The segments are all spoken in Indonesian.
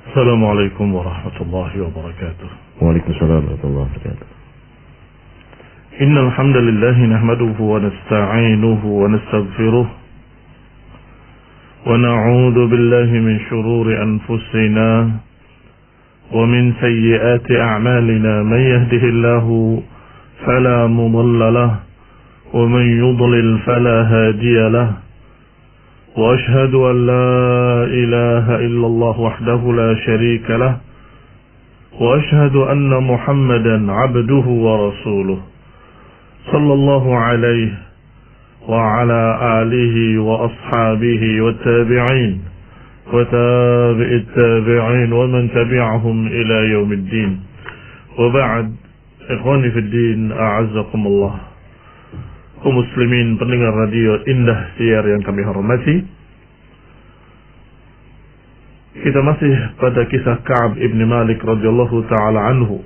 السلام عليكم ورحمة الله وبركاته. وعليكم السلام ورحمة الله وبركاته. إن الحمد لله نحمده ونستعينه ونستغفره ونعوذ بالله من شرور أنفسنا ومن سيئات أعمالنا. من يهده الله فلا مضل له ومن يضلل فلا هادي له، وأشهد أن لا إله إلا الله وحده لا شريك له، وأشهد أن محمدا عبده ورسوله صلى الله عليه وعلى آله وأصحابه والتابعين وتابع التابعين ومن تبعهم إلى يوم الدين. وبعد، إخواني في الدين أعزكم الله. Kaum muslimin pendengar radio Indah Siar yang kami hormati, kita masih pada kisah Ka'ab ibn Malik radhiyallahu ta'ala anhu,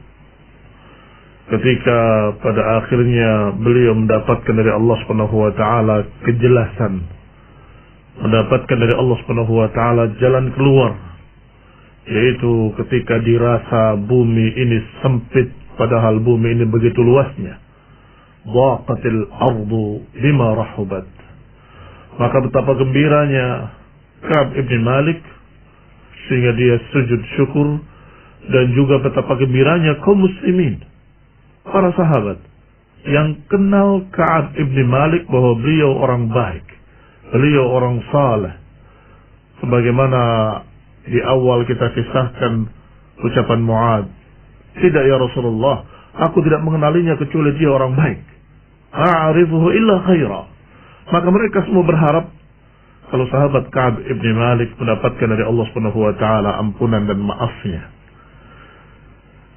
ketika pada akhirnya beliau mendapatkan dari Allah subhanahu wa ta'ala kejelasan, mendapatkan dari Allah subhanahu wa ta'ala jalan keluar, yaitu ketika dirasa bumi ini sempit padahal bumi ini begitu luasnya. Dhaqatil ardu bima rahubat. Maka betapa gembiranya Ka'ab ibn Malik sehingga dia sujud syukur, dan juga betapa gembiranya kaum muslimin, para sahabat yang kenal Ka'ab ibn Malik bahwa beliau orang baik, beliau orang saleh. Sebagaimana di awal kita kisahkan ucapan Mu'ad, tidak ya Rasulullah, aku tidak mengenalinya kecuali dia orang baik. A'rifuhu illa khaira. Maka mereka semua berharap kalau sahabat Ka'ab ibn Malik mendapatkan dari Allah Subhanahu wa taala ampunan dan maafnya.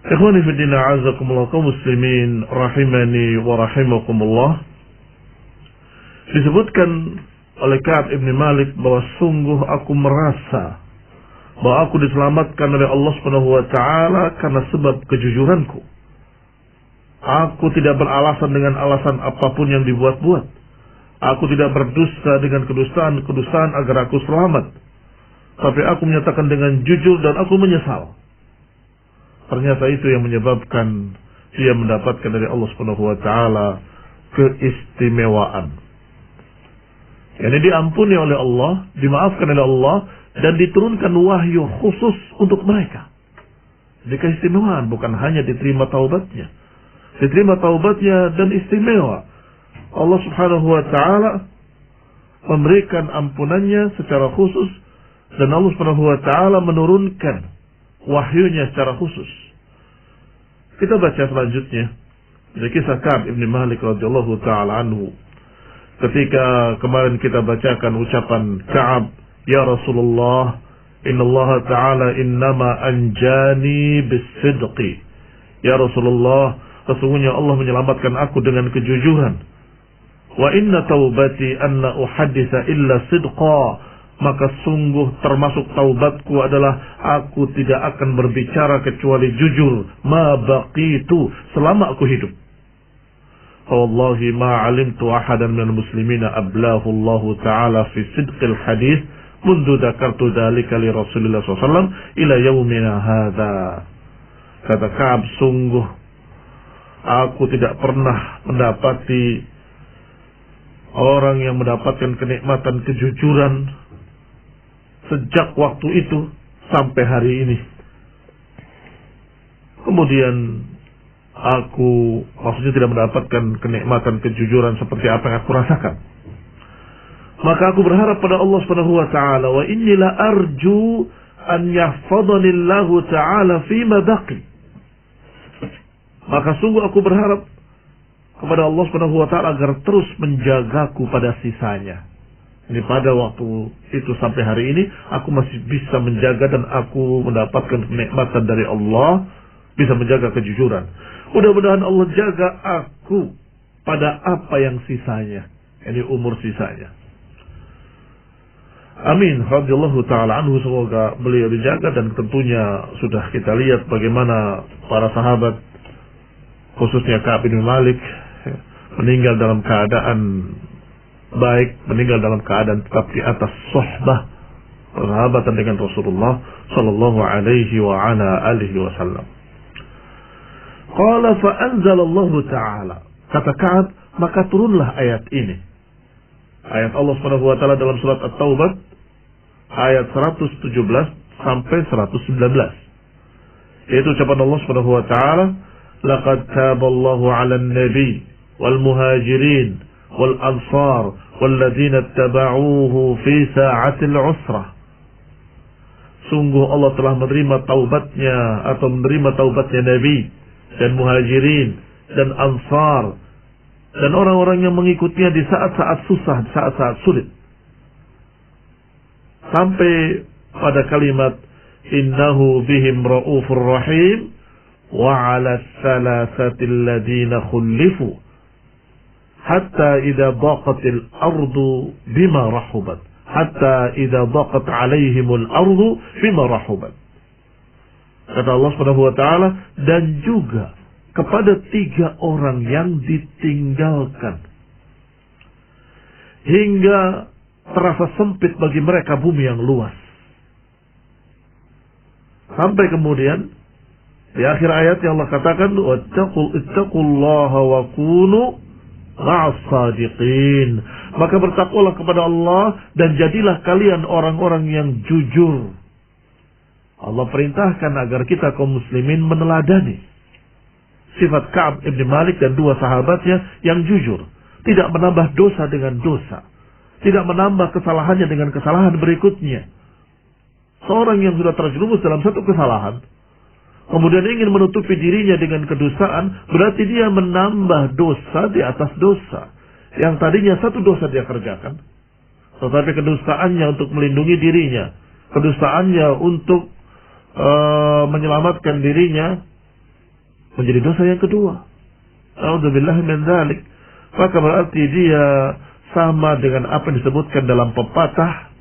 Ikhwani fi din, a'azakumullah, kaum muslimin rahimani wa rahimakumullah. Disebutkan oleh Ka'ab ibn Malik bahwa sungguh aku merasa bahwa aku diselamatkan oleh Allah Subhanahu wa taala karena sebab kejujuranku. Aku tidak beralasan dengan alasan apapun yang dibuat-buat. Aku tidak berdusta dengan kedustaan agar aku selamat. Tapi aku menyatakan dengan jujur dan aku menyesal. Ternyata itu yang menyebabkan dia mendapatkan dari Allah Subhanahu wa taala keistimewaan. Yani diampuni oleh Allah, dimaafkan oleh Allah, dan diturunkan wahyu khusus untuk mereka. Jadi keistimewaan, bukan hanya diterima taubatnya, diterima taubatnya dan istimewa. Allah Subhanahu wa taala memberikan ampunannya secara khusus, dan Allah Subhanahu wa taala menurunkan wahyunya secara khusus. Kita baca selanjutnya dari kisah Ka'ab ibn Malik radhiyallahu taala anhu. Ketika kemarin kita bacakan ucapan Ka'ab, ya Rasulullah, innallaha ta'ala innama anjani bis-sidqi. Ya Rasulullah, sesungguhnya Allah menyelamatkan aku dengan kejujuran. Wa inna taubati anna uhadditsa illa sidqa. Maka sungguh termasuk taubatku adalah aku tidak akan berbicara kecuali jujur. Ma baqitu, selama aku hidup. Wallahi ma alimtu ahadan minal muslimina ablahu Allah ta'ala fi sidqil hadith mundu dakartu dhalika li Rasulillah SAW ila yaumina hadha. Kata Ka'ab, sungguh aku tidak pernah mendapati orang yang mendapatkan kenikmatan kejujuran sejak waktu itu sampai hari ini. Kemudian aku maksudnya tidak mendapatkan kenikmatan kejujuran seperti apa yang aku rasakan. Maka aku berharap pada Allah Subhanahu wa taala, wa inni la arju an yahfadhani Allah taala fima baqi. Maka sungguh aku berharap kepada Allah Subhanahu wa taala agar terus menjagaku pada sisanya. Ini pada waktu itu sampai hari ini aku masih bisa menjaga dan aku mendapatkan kenikmatan dari Allah, bisa menjaga kejujuran. Mudah-mudahan Allah jaga aku pada apa yang sisanya, ini umur sisanya. Amin. Radhiyallahu ta'ala anhu, semoga beliau dijaga, dan tentunya sudah kita lihat bagaimana para sahabat, khususnya Ka'ab bin Malik, meninggal dalam keadaan baik, meninggal dalam keadaan tetap di atas sohbah persahabatan dengan Rasulullah sallallahu alaihi wa ala alihi wasallam. Qala fa anzalallahu ta'ala. Kata Ka'ab, maka turunlah ayat ini. Ayat Allah Subhanahu wa taala dalam surat At-Taubah ayat 117 sampai 119. Yaitu ucapan Allah Subhanahu wa taala, laqad taballahu 'alan nabi wal muhajirin wal ansar wal ladzina ittaba'uuhu fi sa'atil 'usrah. Sungguh Allah telah menerima taubatnya atau menerima taubatnya Nabi dan muhajirin dan ansar dan orang-orang yang mengikutinya di saat-saat susah, saat-saat sulit. Sampai pada kalimat innahu bihim ra'ufur rahim wa 'ala thalathatil ladzina khulifu hatta idza daqatil ardu bima rahubat hatta idza daqat 'alaihimul ardu bima rahubat. Kata Allah Subhanahu wa taala, dan juga kepada 3 orang yang ditinggalkan hingga terasa sempit bagi mereka bumi yang luas. Sampai kemudian di akhir ayat yang Allah katakan, ittaqullaha wa kunu ma'as sadiqin. Maka bertakwalah kepada Allah dan jadilah kalian orang-orang yang jujur. Allah perintahkan agar kita kaum muslimin meneladani sifat Ka'ab ibn Malik dan 2 sahabatnya yang jujur. Tidak menambah dosa dengan dosa. Tidak menambah kesalahannya dengan kesalahan berikutnya. Seorang yang sudah terjerumus dalam satu kesalahan, kemudian ingin menutupi dirinya dengan kedustaan, berarti dia menambah dosa di atas dosa. Yang tadinya satu dosa dia kerjakan, tetapi kedustaannya untuk melindungi dirinya, kedustaannya untuk menyelamatkan dirinya, menjadi dosa yang kedua. A'udzubillahi min dzalik. Maka berarti dia sama dengan apa yang disebutkan dalam pepatah,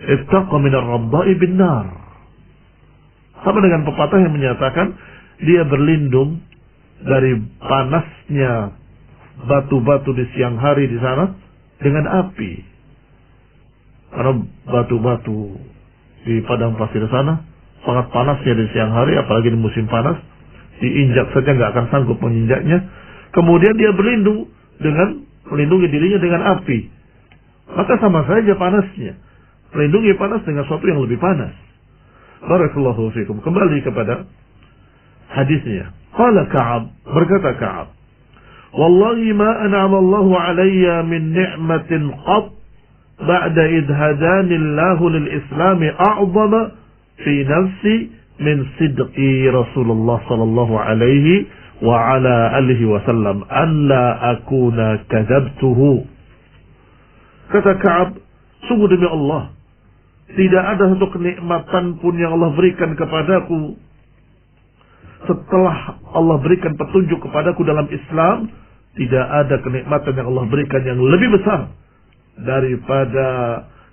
ittaqa minar rabda'i bin nar. Sama dengan pepatah yang menyatakan dia berlindung dari panasnya batu-batu di siang hari di sana dengan api. Karena batu-batu di padang pasir sana sangat panasnya di siang hari, apalagi di musim panas, diinjak saja nggak akan sanggup menginjaknya. Kemudian dia berlindung dengan melindungi dirinya dengan api. Maka sama saja panasnya. Melindungi panas dengan sesuatu yang lebih panas. Barakallahu fikum. Kembali kepada hadisnya. Qala Ka'ab, berkata Ka'ab, wallahi ma an'ama Allahu alayya min ni'matin qat ba'da idh hadani Allahu lil Islam a'zama fi nafsi min sidqi Rasulullah sallallahu alaihi wa ala alihi wasallam an la akuna kadzabtuhu. Kata Ka'ab, sungguh demi Allah, tidak ada satu kenikmatan pun yang Allah berikan kepadaku setelah Allah berikan petunjuk kepadaku dalam Islam. Tidak ada kenikmatan yang Allah berikan yang lebih besar daripada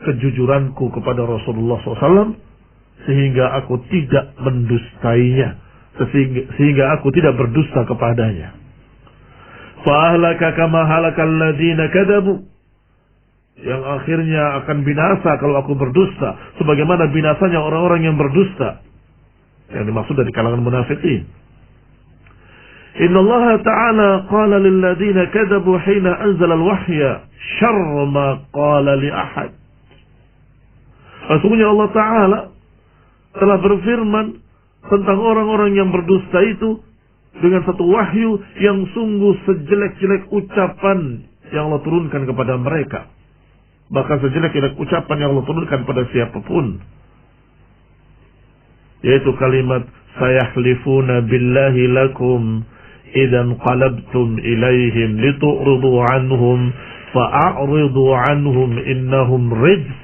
kejujuranku kepada Rasulullah SAW, sehingga aku tidak mendustainya, sehingga aku tidak berdusta kepadanya. Fa'ahlaka kama halakal ladzina kadzabu, yang akhirnya akan binasa kalau aku berdusta, sebagaimana binasanya orang-orang yang berdusta, yang dimaksud dari kalangan munafikin. Inna Allah Ta'ala qala lil ladzina kadzabu hina anzala al-wahya syarra ma qala li ahad. Sesungguhnya Allah Ta'ala telah berfirman tentang orang-orang yang berdusta itu dengan satu wahyu yang sungguh sejelek-jelek ucapan yang Allah turunkan kepada mereka. Bahkan sejelek-jelek ucapan yang Allah turunkan pada siapapun, yaitu kalimat sayahlifuna billahi lakum idan qalabtum ilaihim litu'ridu anhum fa'a'ridu anhum innahum rijs.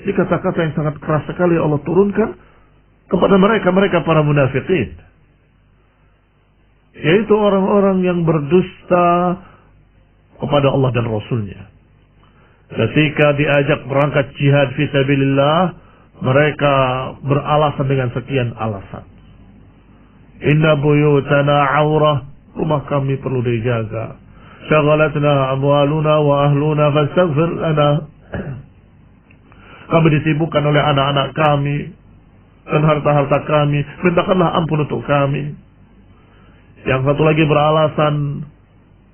Ini kata-kata yang sangat keras sekali Allah turunkan kepada mereka para munafikin, yaitu orang-orang yang berdusta kepada Allah dan Rasulnya. Ketika diajak berangkat jihad fisabilillah, mereka beralasan dengan sekian alasan. Inna buyutana aurah, rumah kami perlu dijaga. Syaghalatna amwaluna wa ahluna fastaghfir lana. Kami disibukkan oleh anak-anak kami dan harta-harta kami. Mintakanlah ampun untuk kami. Yang satu lagi beralasan,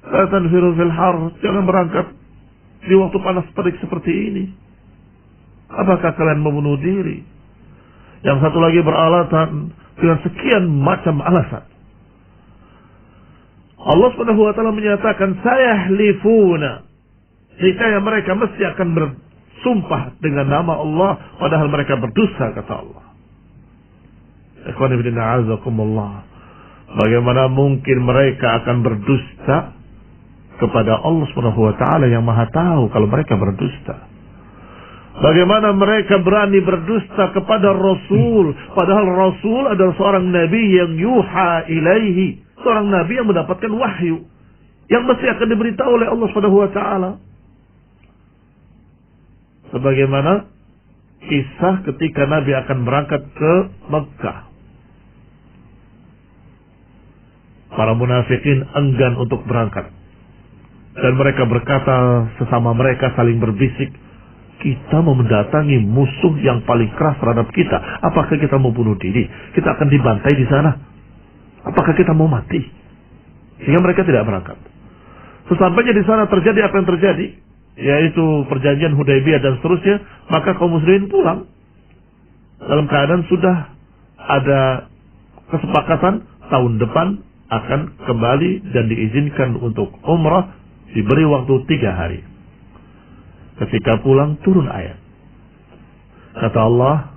la tanfiru fil har, jangan berangkat di waktu panas terik seperti ini. Apakah kalian membunuh diri? Yang satu lagi beralasan dengan sekian macam alasan. Allah Subhanahu wa taala menyatakan, sayahlifuna, niscaya mereka mesti akan bersumpah dengan nama Allah padahal mereka berdosa, kata Allah. Ikhwan fillah, a'azakumullah. Bagaimana mungkin mereka akan berdusta kepada Allah Subhanahu wa taala yang Maha tahu kalau mereka berdusta? Bagaimana mereka berani berdusta kepada Rasul, padahal Rasul adalah seorang nabi yang yuha ilaihi, seorang nabi yang mendapatkan wahyu yang mesti akan diberitahu oleh Allah Subhanahu wa taala. Sebagaimana kisah ketika Nabi akan berangkat ke Mekah. Para munafikin enggan untuk berangkat. Dan mereka berkata sesama mereka, saling berbisik, kita mau mendatangi musuh yang paling keras terhadap kita. Apakah kita mau bunuh diri? Kita akan dibantai di sana. Apakah kita mau mati? Sehingga mereka tidak berangkat. Sesampainya di sana terjadi apa yang terjadi, yaitu perjanjian Hudaybiyah dan seterusnya. Maka kaum muslimin pulang dalam keadaan sudah ada kesepakatan tahun depan akan kembali dan diizinkan untuk umrah, diberi waktu 3 hari. Ketika pulang turun ayat. Kata Allah,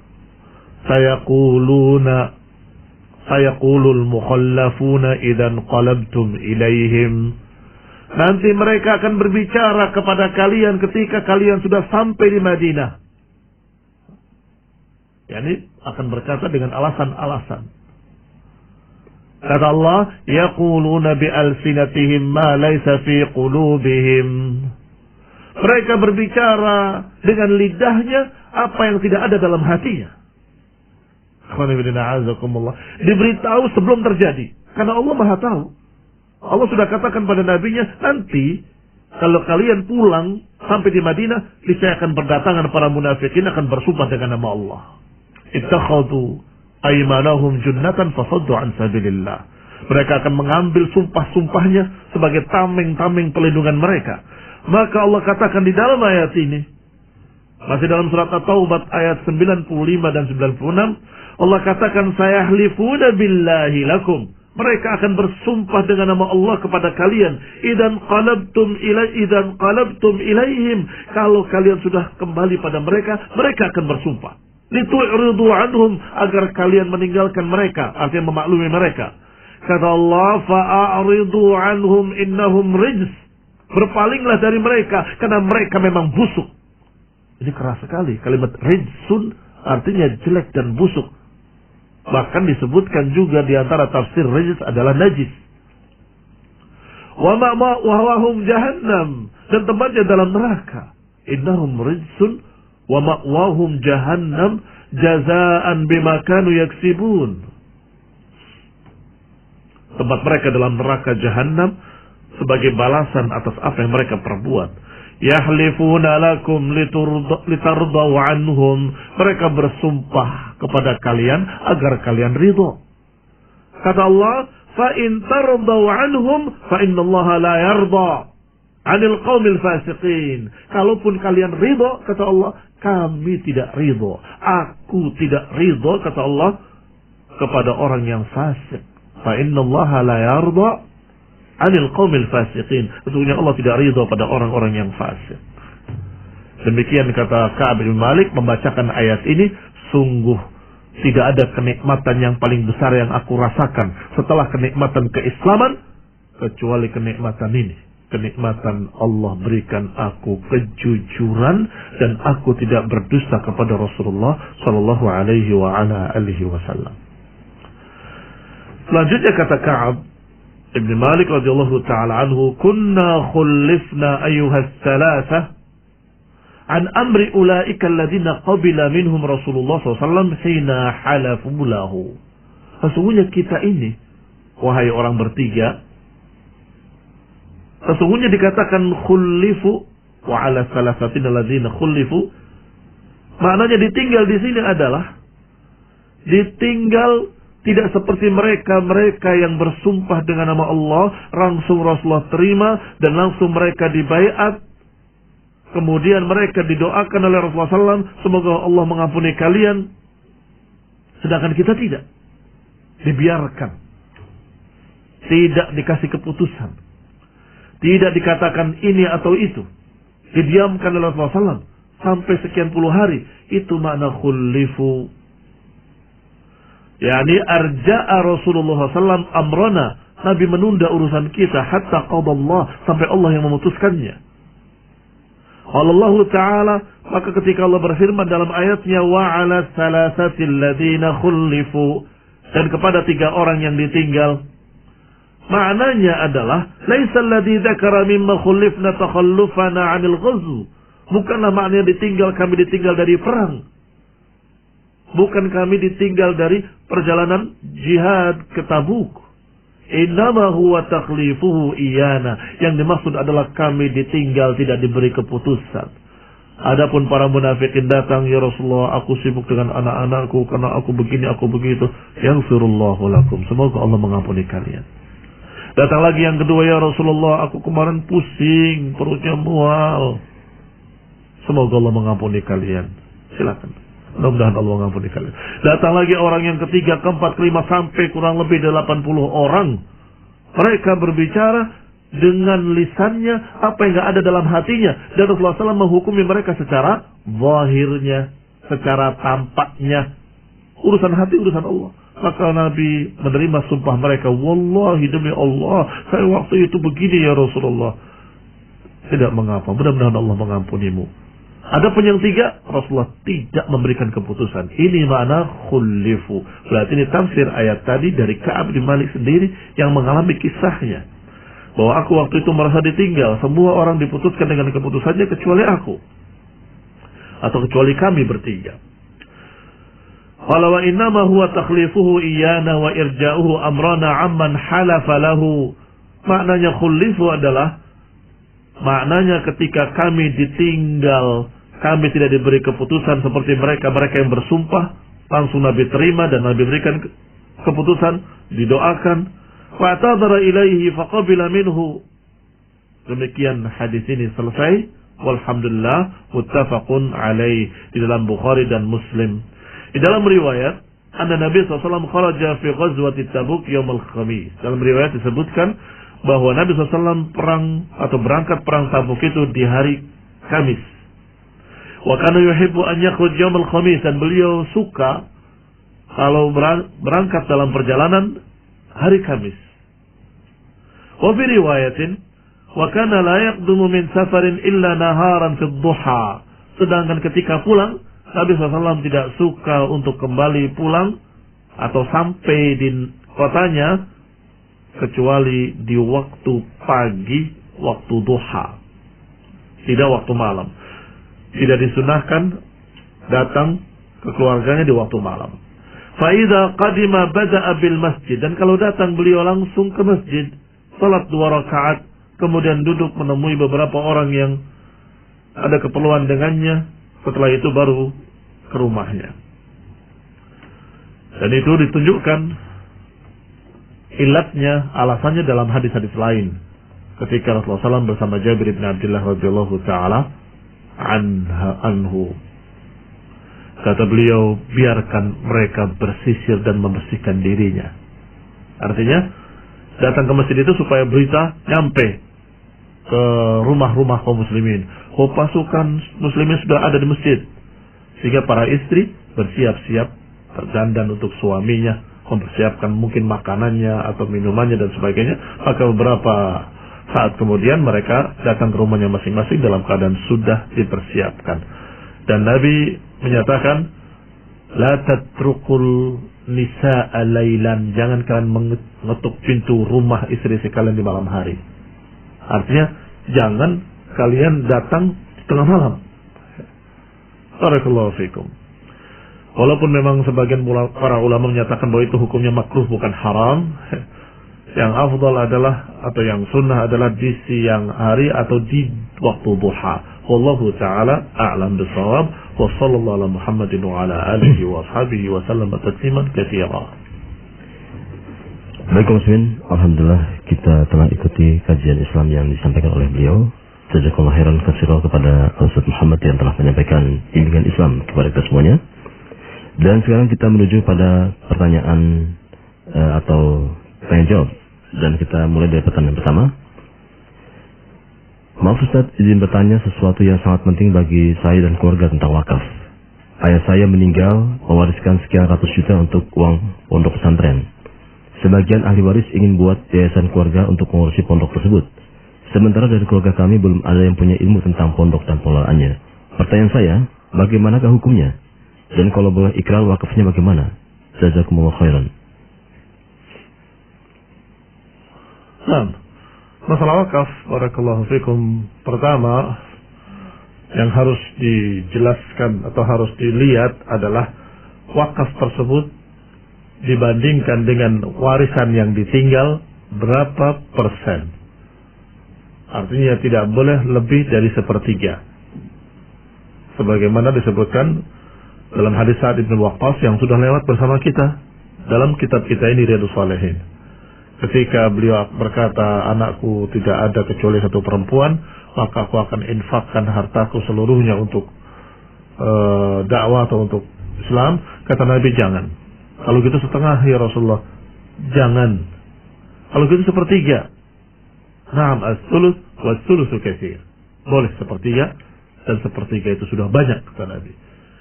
sayaqulul mukhallafuna idzan qalabtum ilaihim. Nanti mereka akan berbicara kepada kalian ketika kalian sudah sampai di Madinah. Yani akan berkata dengan alasan-alasan. Kata Allah, yaquluna bi'alsinatihim ma laysa fi qulubihim. Mereka berbicara dengan lidahnya apa yang tidak ada dalam hatinya. Diberitahu sebelum terjadi, karena Allah Maha tahu. Allah sudah katakan pada nabinya, nanti kalau kalian pulang sampai di Madinah, niscaya akan berdatangan para munafikin akan bersumpah dengan nama Allah. Ittakhadhu aymanahum junnatan fasaddu an sabilillah. Mereka akan mengambil sumpah-sumpahnya sebagai tameng-tameng pelindungan mereka. Maka Allah katakan di dalam ayat ini, masih dalam surat At-Taubah ayat 95 dan 96, Allah katakan, sayahlifuna billahi lakum. Mereka akan bersumpah dengan nama Allah kepada kalian. Idzan qalabtum ilaihim. Kalau kalian sudah kembali pada mereka, mereka akan bersumpah. Litu'ridu anhum, agar kalian meninggalkan mereka, artinya memaklumi mereka. Kata Allah, fa'aridu anhum innahum rijs. Berpalinglah dari mereka, karena mereka memang busuk. Ini keras sekali. Kalimat rijsun artinya jelek dan busuk. Bahkan disebutkan juga di antara tafsir rijs adalah najis. Wa ma'wahum jahannam, dan tempatnya dalam neraka. Innahum rijsun wa ma'wahum jahannam jazaan bima kanu yaksibun. Tempat mereka dalam neraka jahannam sebagai balasan atas apa yang mereka perbuat. Yahlifuna lakum litardaw anhum. Mereka bersumpah kepada kalian agar kalian ridho. Kata Allah, fa in tardaw anhum fa innallaha la yarda 'anil qaumil fasiqin. Kalaupun kalian ridho, kata Allah, kami tidak ridho. Aku tidak ridho, kata Allah, kepada orang yang fasik. Fa innallaha la yarda 'anil qaumil fasiqin. Sesungguhnya Allah tidak ridho pada orang-orang yang fasik. Demikian kata Ka'ab bin Malik membacakan ayat ini, sungguh tidak ada kenikmatan yang paling besar yang aku rasakan setelah kenikmatan keislaman kecuali kenikmatan ini. Kenikmatan Allah berikan aku kejujuran dan aku tidak berdusta kepada Rasulullah sallallahu alaihi wa ala alihi wasallam. Selanjutnya kata Ka'ab Ibn Malik radhiyallahu ta'ala anhu, kunna khullifna ayyuhas thalathah an amri ulaika alladhina qabila minhum Rasulullah SAW hina halafu lahu. Sesungguhnya kita ini, wahai orang bertiga, sesungguhnya dikatakan khullifu wa ala thalathatin alladhina khullifu, Maknanya ditinggal di sini adalah ditinggal tidak seperti mereka yang bersumpah dengan nama Allah, langsung Rasulullah terima dan langsung mereka dibaiat. Kemudian mereka didoakan oleh Rasulullah SAW, semoga Allah mengampuni kalian. Sedangkan kita tidak. Dibiarkan. Tidak dikasih keputusan. Tidak dikatakan ini atau itu. Didiamkan oleh Rasulullah SAW sampai sekian puluh hari. Itu makna khullifu. Yani arja'a Rasulullah SAW amrona. Nabi menunda urusan kita hatta qadallah, sampai Allah yang memutuskannya. Allah Ta'ala, maka ketika Allah berfirman dalam ayatnya wa 'ala salasatil ladzina khulifu, dan kepada 3 orang yang ditinggal, maknanya adalah laisa alladzi dzakara mimma khulifna takhallufana 'anil ghazw. Bukanlah maknanya ditinggal, kami ditinggal dari perang. Bukan kami ditinggal dari perjalanan jihad ke Tabuk. Innama huwa takhlifuhu iyana. Yang dimaksud adalah kami ditinggal, tidak diberi keputusan. Adapun para munafikin datang, ya Rasulullah, aku sibuk dengan anak-anakku karena aku begini, aku begitu. Yaghfirullahu lakum. Semoga Allah mengampuni kalian. Datang lagi yang kedua, ya Rasulullah, aku kemarin pusing, perutnya mual. Semoga Allah mengampuni kalian. Silakan. Mudah-mudahan Allah mengampuni kalian. Datang lagi orang yang ketiga, keempat, kelima, sampai kurang lebih 80 orang. Mereka berbicara dengan lisannya apa yang tidak ada dalam hatinya. Dan Rasulullah SAW menghukumi mereka secara zahirnya, secara tampaknya. Urusan hati, urusan Allah. Maka Nabi menerima sumpah mereka. Wallahi demi Allah, saya waktu itu begini ya Rasulullah. Tidak mengapa, mudah-mudahan Allah mengampunimu. Ada pun yang 3, Rasulullah tidak memberikan keputusan. Ini makna khulifu. Berarti ini tafsir ayat tadi dari Ka'ab bin Malik sendiri yang mengalami kisahnya. Bahwa aku waktu itu merasa ditinggal. Semua orang diputuskan dengan keputusannya kecuali aku. Atau kecuali kami bertiga. Qala wa innama huwa takhlifuhu iyana wa irja'uhu amrana amman halafa lahu. Maknanya khulifu adalah, maknanya ketika kami ditinggal, kami tidak diberi keputusan seperti mereka yang bersumpah, langsung Nabi terima dan Nabi berikan keputusan, didoakan. Fa'tadara ilaihi faqabila minhu. Demikian hadis ini selesai. Walhamdulillah muttafaqun alaih, di dalam Bukhari dan Muslim. Di dalam riwayat, anna Nabi SAW kharaja fi ghazwati Tabuk yaumul khamis. Dalam riwayat disebutkan bahwa Nabi SAW perang atau berangkat perang Tabuk itu di hari Kamis. Wa kana yuhibbu an yakhruj yaumul khamis, dan beliau suka kalau berangkat dalam perjalanan hari Kamis. Wa fi riwayatin wa kana la yaqdumu min safarin illa naharan fi dhuha. Sedangkan ketika pulang, Nabi SAW tidak suka untuk kembali pulang atau sampai di kotanya kecuali di waktu pagi, waktu duha, tidak waktu malam. Tidak disunahkan datang ke keluarganya di waktu malam. Fa idza qadima bada'a bil masjid, dan kalau datang beliau langsung ke masjid, salat 2 rakaat, kemudian duduk menemui beberapa orang yang ada keperluan dengannya, setelah itu baru ke rumahnya. Dan itu ditunjukkan ilatnya, alasannya dalam hadis-hadis lain. Ketika Rasulullah SAW bersama Jabir bin Abdullah radhiyallahu taala anhu, kata beliau, biarkan mereka bersisir dan membersihkan dirinya. Artinya datang ke masjid itu supaya berita nyampe ke rumah-rumah kaum muslimin. Pasukan muslimin sudah ada di masjid, sehingga para istri bersiap-siap berdandan untuk suaminya, mempersiapkan mungkin makanannya atau minumannya dan sebagainya. Maka beberapa saat kemudian mereka datang ke rumahnya masing-masing dalam keadaan sudah dipersiapkan. Dan Nabi menyatakan, la tatrukul nisa'a lailan, jangan kalian mengetuk pintu rumah istri kalian di malam hari. Artinya jangan kalian datang tengah malam. Barakallahu fikum. Walaupun memang sebagian para ulama menyatakan bahwa itu hukumnya makruh bukan haram, yang afdal adalah atau yang sunnah adalah di siang hari atau di waktu duha. Wallahu ta'ala a'lam bisawab. Wa sallallahu ala Muhammadin wa ala alihi wa ashabihi wa sallam tasliman katsira. Baik muslimin, alhamdulillah kita telah ikuti kajian Islam yang disampaikan oleh beliau. Jazakallahu khairan katsira kepada Ustaz Muhammad yang telah menyampaikan bimbingan Islam kepada kita semuanya. Dan sekarang kita menuju pada pertanyaan atau tanya jawab, dan kita mulai dari pertanyaan pertama. Maaf Ustaz, izin bertanya sesuatu yang sangat penting bagi saya dan keluarga tentang wakaf. Ayah saya meninggal mewariskan sekian ratus juta untuk uang pondok pesantren. Sebagian ahli waris ingin buat yayasan keluarga untuk mengurusi pondok tersebut. Sementara dari keluarga kami belum ada yang punya ilmu tentang pondok dan pengelolaannya. Pertanyaan saya, bagaimanakah hukumnya? Dan kalau boleh ikrar wakafnya bagaimana? Jazakumullah khairan. Nah, masalah wakaf, barakallahu fikum, pertama yang harus dijelaskan atau harus dilihat adalah wakaf tersebut dibandingkan dengan warisan yang ditinggal berapa persen. Artinya tidak boleh lebih dari sepertiga. Sebagaimana disebutkan dalam hadis Sa'ad bin Waqqas yang sudah lewat bersama kita dalam kitab kita ini, Riyadhus Shalihin. Ketika beliau berkata, anakku tidak ada kecuali satu perempuan, maka aku akan infakkan hartaku seluruhnya untuk dakwah atau untuk Islam. Kata Nabi, jangan. Kalau gitu setengah ya Rasulullah. Jangan. Kalau gitu sepertiga. Naam as-sulus wa as-sulusu katsir. Boleh sepertiga, dan sepertiga itu sudah banyak kata Nabi.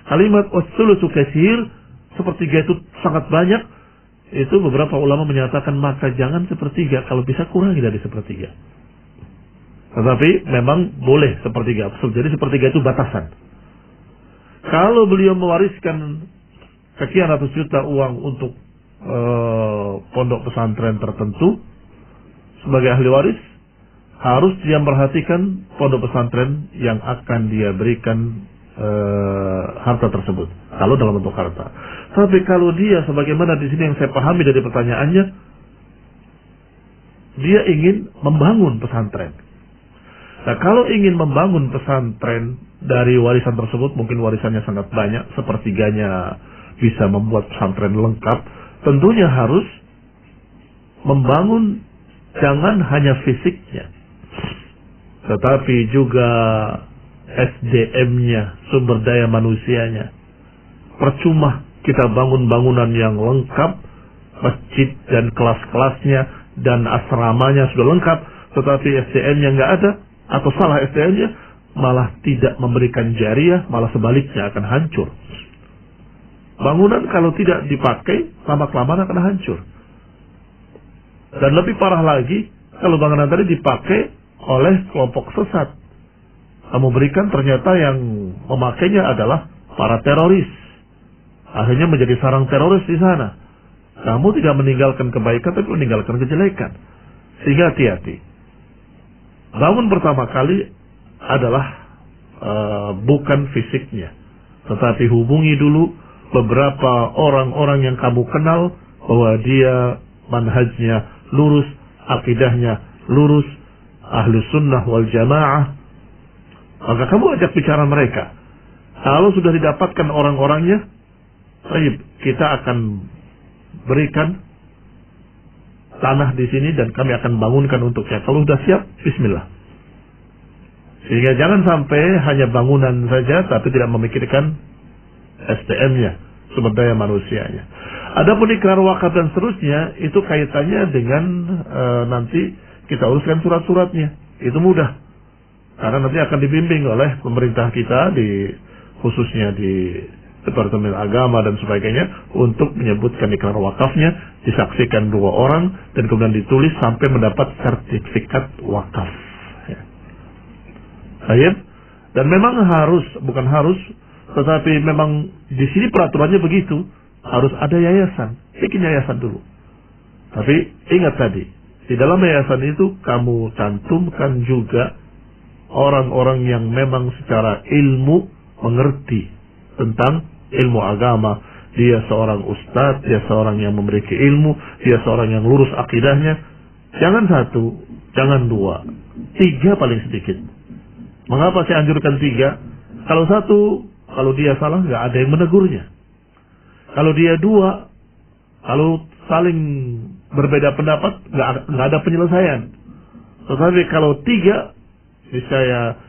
Kalimat as-sulusu katsir, sepertiga itu sangat banyak, itu beberapa ulama menyatakan maka jangan sepertiga, kalau bisa kurangi dari sepertiga. Tetapi memang boleh sepertiga. Jadi sepertiga itu batasan. Kalau beliau mewariskan sekian ratus juta uang untuk pondok pesantren tertentu, sebagai ahli waris harus dia memperhatikan pondok pesantren yang akan dia berikan harta tersebut, kalau dalam bentuk harta. Tapi kalau dia, sebagaimana di sini yang saya pahami dari pertanyaannya, dia ingin membangun pesantren. Nah, kalau ingin membangun pesantren dari warisan tersebut, mungkin warisannya sangat banyak, sepertiganya bisa membuat pesantren lengkap, tentunya harus membangun jangan hanya fisiknya, tetapi juga SDM-nya, sumber daya manusianya. Percuma kita bangun bangunan yang lengkap, masjid dan kelas-kelasnya dan asramanya sudah lengkap, tetapi SDM-nya nggak ada, atau salah SDM-nya, malah tidak memberikan jariah, malah sebaliknya akan hancur. Bangunan kalau tidak dipakai, lama-kelamaan akan hancur. Dan lebih parah lagi, kalau bangunan tadi dipakai oleh kelompok sesat. Kamu berikan, ternyata yang memakainya adalah para teroris. Akhirnya menjadi sarang teroris di sana. Kamu tidak meninggalkan kebaikan, tapi meninggalkan kejelekan. Sehingga hati-hati. Bangun pertama kali adalah bukan fisiknya, tetapi hubungi dulu beberapa orang-orang yang kamu kenal bahwa dia manhajnya lurus, akidahnya lurus, ahlu sunnah wal jamaah. Maka kamu ajak bicara mereka. Kalau sudah didapatkan orang-orangnya, baik, kita akan berikan tanah di sini dan kami akan bangunkan untuknya. Kalau sudah siap, bismillah. Sehingga jangan sampai hanya bangunan saja, tapi tidak memikirkan SDM-nya, sumber daya manusianya. Adapun ikrar wakaf dan seterusnya, itu kaitannya dengan nanti kita uruskan surat-suratnya. Itu mudah. Karena nanti akan dibimbing oleh pemerintah kita, khususnya di Departemen Agama dan sebagainya, untuk menyebutkan ikrar wakafnya, disaksikan 2 orang, dan kemudian ditulis sampai mendapat sertifikat wakaf. Ya. Baik. Dan memang harus, bukan harus, tetapi memang di sini peraturannya begitu, harus ada yayasan. Bikin yayasan dulu. Tapi ingat tadi, di dalam yayasan itu kamu cantumkan juga orang-orang yang memang secara ilmu mengerti tentang ilmu agama. Dia seorang ustadz, dia seorang yang memiliki ilmu, dia seorang yang lurus akidahnya. Jangan 1, jangan 2, 3 paling sedikit. Mengapa saya anjurkan 3? Kalau 1 kalau dia salah nggak ada yang menegurnya. Kalau dia dua, kalau saling berbeda pendapat nggak ada penyelesaian. Tetapi kalau tiga, misalnya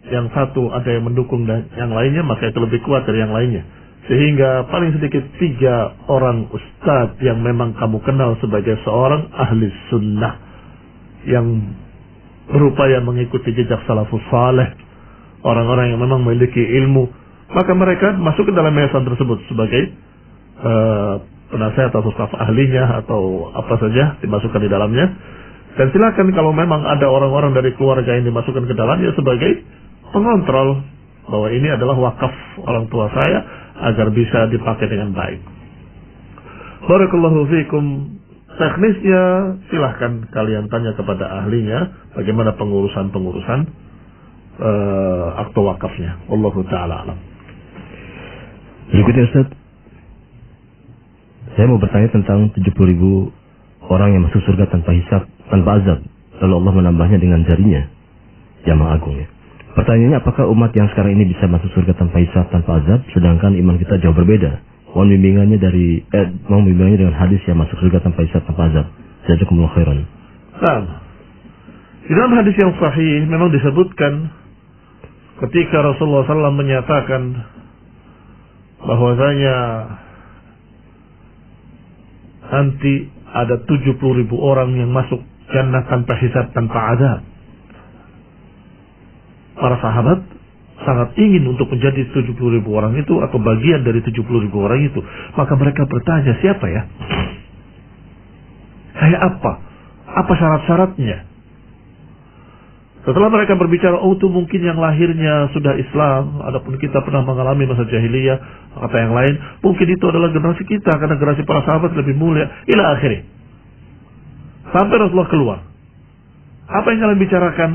yang satu ada yang mendukung dan yang lainnya, maka itu lebih kuat dari yang lainnya. Sehingga paling sedikit 3 orang ustadz yang memang kamu kenal sebagai seorang ahli sunnah yang berupaya mengikuti jejak salafus saleh, orang-orang yang memang memiliki ilmu, maka mereka masuk ke dalam yayasan tersebut sebagai penasehat atau staf ahlinya atau apa saja dimasukkan di dalamnya. Dan silakan kalau memang ada orang-orang dari keluarga yang dimasukkan ke dalamnya sebagai pengontrol bahwa ini adalah wakaf orang tua saya agar bisa dipakai dengan baik. Barakallahu fikum. Teknisnya silahkan kalian tanya kepada ahlinya bagaimana pengurusan akte wakafnya. Wallahu taala alam. Berikutnya Ustaz, saya mau bertanya tentang 70.000 orang yang masuk surga tanpa hisab, tanpa azab. Lalu Allah menambahnya dengan jarinya, Jamaah Agung ya. Pertanyaannya, apakah umat yang sekarang ini bisa masuk surga tanpa hisab, tanpa azab, sedangkan iman kita jauh berbeda? Mohon bimbingannya dengan hadis yang masuk surga tanpa hisab, tanpa azab. Jazakumullah khairan. Nah, di dalam hadis yang sahih memang disebutkan ketika Rasulullah SAW menyatakan bahwasanya nanti ada 70.000 orang yang masuk jannah tanpa hisab, tanpa azab. Para sahabat sangat ingin untuk menjadi 70.000 orang itu atau bagian dari 70.000 orang itu. Maka mereka bertanya, siapa ya? Kayak apa? Apa syarat-syaratnya? Setelah mereka berbicara, oh itu mungkin yang lahirnya sudah Islam, adapun kita pernah mengalami masa jahiliyah, kata yang lain, mungkin itu adalah generasi kita, karena generasi para sahabat lebih mulia, ila akhirnya. Sampai Rasulullah keluar. Apa yang kalian bicarakan?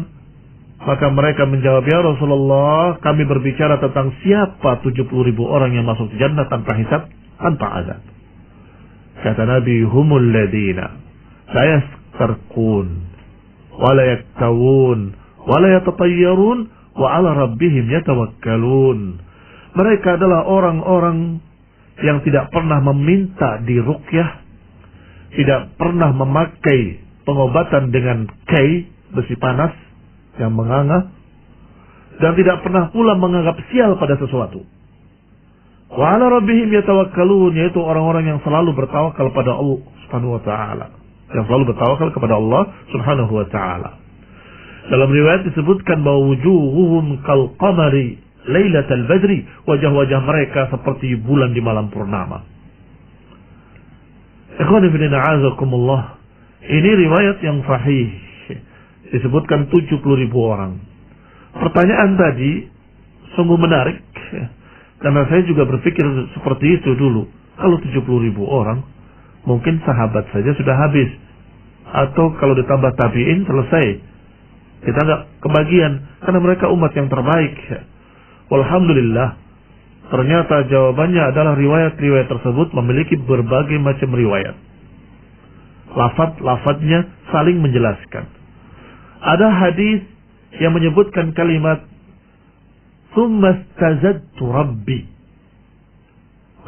Maka mereka menjawab, ya Rasulullah, kami berbicara tentang siapa 70.000 orang yang masuk jannah tanpa hisab, tanpa azab. Kata Nabi, humul ladina la yastarqun wa la yaktawun wa la yatatayyarun wa ala rabbihim yatawakkalun. Mereka adalah orang-orang yang tidak pernah meminta diruqyah, tidak pernah memakai pengobatan dengan kai, besi panas yang menganga, dan tidak pernah pula menganggap sial pada sesuatu. Wa ala rabbihim yatawakkalun, yaitu orang-orang yang selalu bertawakal pada Allah Subhanahu wa taala, yang selalu bertawakal kepada Allah Subhanahu wa taala. Dalam riwayat disebutkan bahwa wujuhuhum kal qamari lailatal badri, wajah-wajah mereka seperti bulan di malam purnama. Ikhwani fillah a'azakumullah, ini riwayat yang sahih. Disebutkan 70.000 orang. Pertanyaan tadi sungguh menarik, karena saya juga berpikir seperti itu dulu. Kalau 70.000 orang, mungkin sahabat saja sudah habis, atau kalau ditambah tabi'in selesai. Kita nggak kebagian, karena mereka umat yang terbaik. Walhamdulillah, ternyata jawabannya adalah riwayat-riwayat tersebut memiliki berbagai macam riwayat. Lafaz-lafaznya saling menjelaskan. Ada hadis yang menyebutkan kalimat "Tsumma stazadtu Rabbi".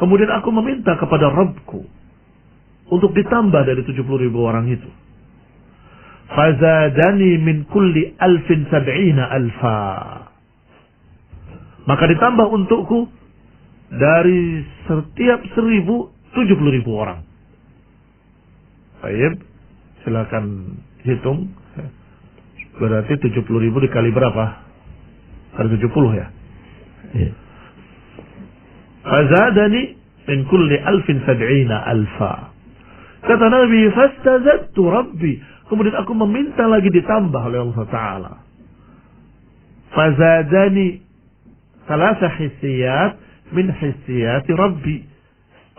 Kemudian aku meminta kepada Rabbku untuk ditambah dari 70.000 orang itu. Fazadani min kulli alfin sab'ina alfa. Maka ditambah untukku dari setiap 70.000 orang. Baik, silakan hitung. Berarti 70.000 dikali berapa? Ada 70 ya? Fazadani min kulli alfin sab'ina alfa. Kata Nabi, fastazadtu Rabbi. Kemudian aku meminta lagi ditambah oleh Allah Ta'ala. Fazadani salasa hissiyat min hissiyati Rabbi.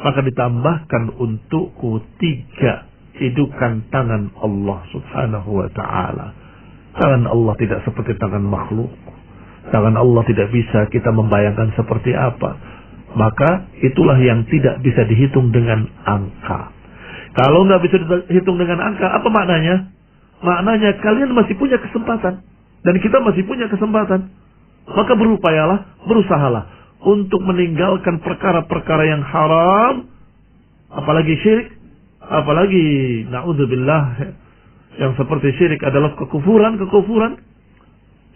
Maka ditambahkan untukku 3 hidukan tangan Allah Subhanahu wa Ta'ala. Tangan Allah tidak seperti tangan makhluk. Tangan Allah tidak bisa kita membayangkan seperti apa. Maka itulah yang tidak bisa dihitung dengan angka. Kalau nggak bisa dihitung dengan angka, apa maknanya? Maknanya kalian masih punya kesempatan. Dan kita masih punya kesempatan. Maka berupayalah, berusahalah untuk meninggalkan perkara-perkara yang haram, apalagi syirik, apalagi na'udzubillah yang seperti syirik adalah kekufuran,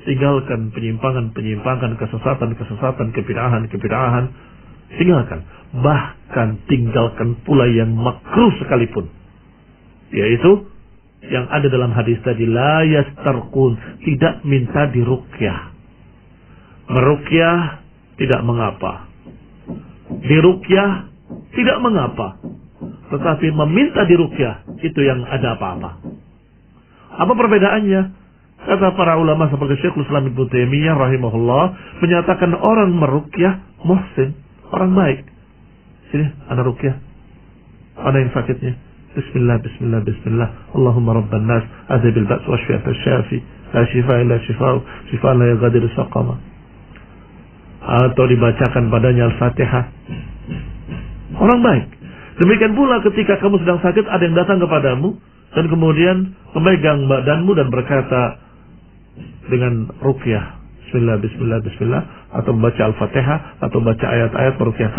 tinggalkan penyimpangan, kesesatan, kebid'ahan, tinggalkan. Bahkan tinggalkan pula yang makruh sekalipun, yaitu yang ada dalam hadis tadi, la yastarqun, tidak minta diruqyah. Meruqyah tidak mengapa, diruqyah tidak mengapa, tetapi meminta diruqyah itu yang ada apa-apa. Apa perbedaannya? Kata para ulama seperti Syekhul Islam Ibnu Taimiyah rahimahullah menyatakan orang meruqyah muhsin, orang baik. Sini, ana ruqyah. Ada yang sakitnya. Bismillah. Allahumma rabban nas, adhibil ba's washfi anta syafi, la shifaa illa shifaa la yaghadiru saqama. Atau dibacakan padanya Al-Fatihah. Orang baik. Demikian pula ketika kamu sedang sakit, ada yang datang kepadamu dan kemudian memegang badanmu dan berkata dengan ruqyah, Bismillah, atau membaca Al-Fatihah, atau membaca ayat-ayat meruqyah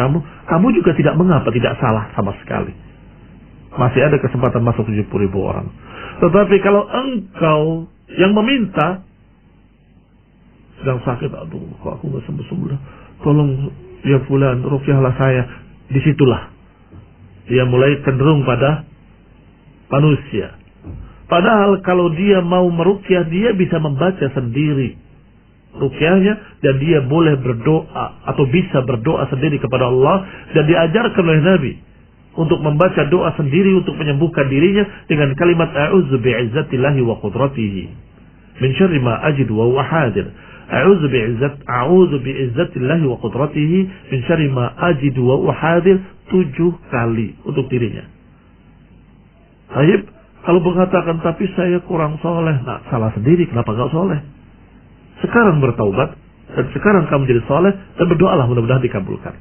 kamu juga tidak mengapa, tidak salah sama sekali. Masih ada kesempatan masuk 70.000 orang. Tetapi kalau engkau yang meminta, sedang sakit, aduh kok aku gak sembuh-sembuh, tolong ya fulan, ruqyahlah saya. Disitulah dia mulai cenderung pada manusia. Padahal kalau dia mau meruqyah, dia bisa membaca sendiri ruqyahnya, dan dia boleh berdoa atau bisa berdoa sendiri kepada Allah, dan diajarkan oleh Nabi untuk membaca doa sendiri untuk menyembuhkan dirinya dengan kalimat a'udzu bi'izzatillahi wa qudratihi min syarri ma ajidu wa huwa hadir. A'udzu bi'izzatillahi wa qudratihi min syarri ma ajidu wa huwa hadir 7 kali untuk dirinya. Baik, kalau mengatakan tapi saya kurang soleh, nah salah sendiri, kenapa enggak soleh? Sekarang bertaubat dan sekarang kamu jadi soleh dan berdoalah, mudah-mudahan dikabulkan.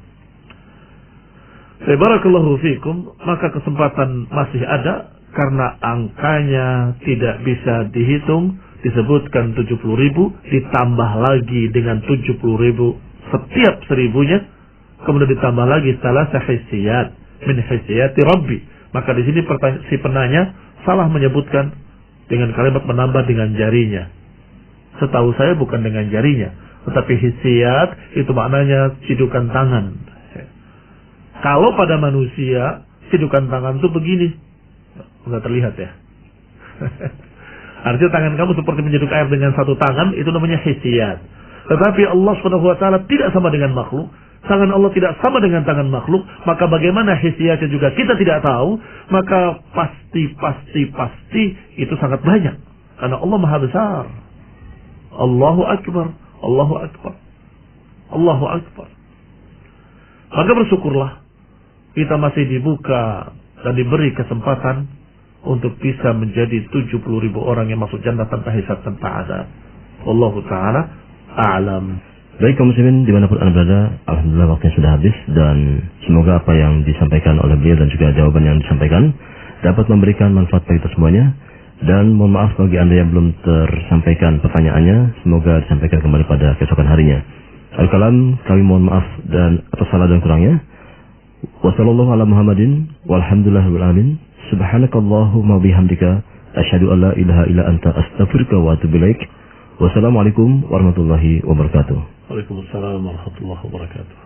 Barakallahu fikum. Maka kesempatan masih ada karena angkanya tidak bisa dihitung. Disebutkan 70.000 ditambah lagi dengan 70.000 setiap 1.000-nya, kemudian ditambah lagi salah hisiyat min hisiyati Rabbi. Maka di sini si penanya salah menyebutkan dengan kalimat menambah dengan jarinya. Setahu saya bukan dengan jarinya, tetapi hisiyat itu maknanya cidukan tangan. Kalau pada manusia cidukan tangan itu begini, nggak terlihat ya. Artinya tangan kamu seperti menjeduk air dengan satu tangan, itu namanya hisiyat. Tetapi Allah SWT tidak sama dengan makhluk. Tangan Allah tidak sama dengan tangan makhluk. Maka bagaimana hisiyatnya juga kita tidak tahu. Maka pasti itu sangat banyak. Karena Allah Maha Besar. Allahu Akbar. Maka bersyukurlah kita masih dibuka dan diberi kesempatan untuk bisa menjadi 70.000 orang yang masuk jannah tanpa hisab, tanpa azab. Wallahu ta'ala a'lam. Baik kaum muslimin dimanapun Anda berada, alhamdulillah waktunya sudah habis, dan semoga apa yang disampaikan oleh beliau dan juga jawaban yang disampaikan dapat memberikan manfaat bagi kita semuanya. Dan mohon maaf bagi Anda yang belum tersampaikan pertanyaannya, semoga disampaikan kembali pada keesokan harinya. Al-kalam, kami mohon maaf dan atas salah dan kurangnya. Wassallallahu ala Muhammadin walhamdulillahil alamin. Subhanakallahumma bihamdika asyhadu an la ilaha illa anta astaghfiruka wa atubu ilaik. Wassalamualaikum warahmatullahi wabarakatuh. Waalaikumsalam warahmatullahi wabarakatuh.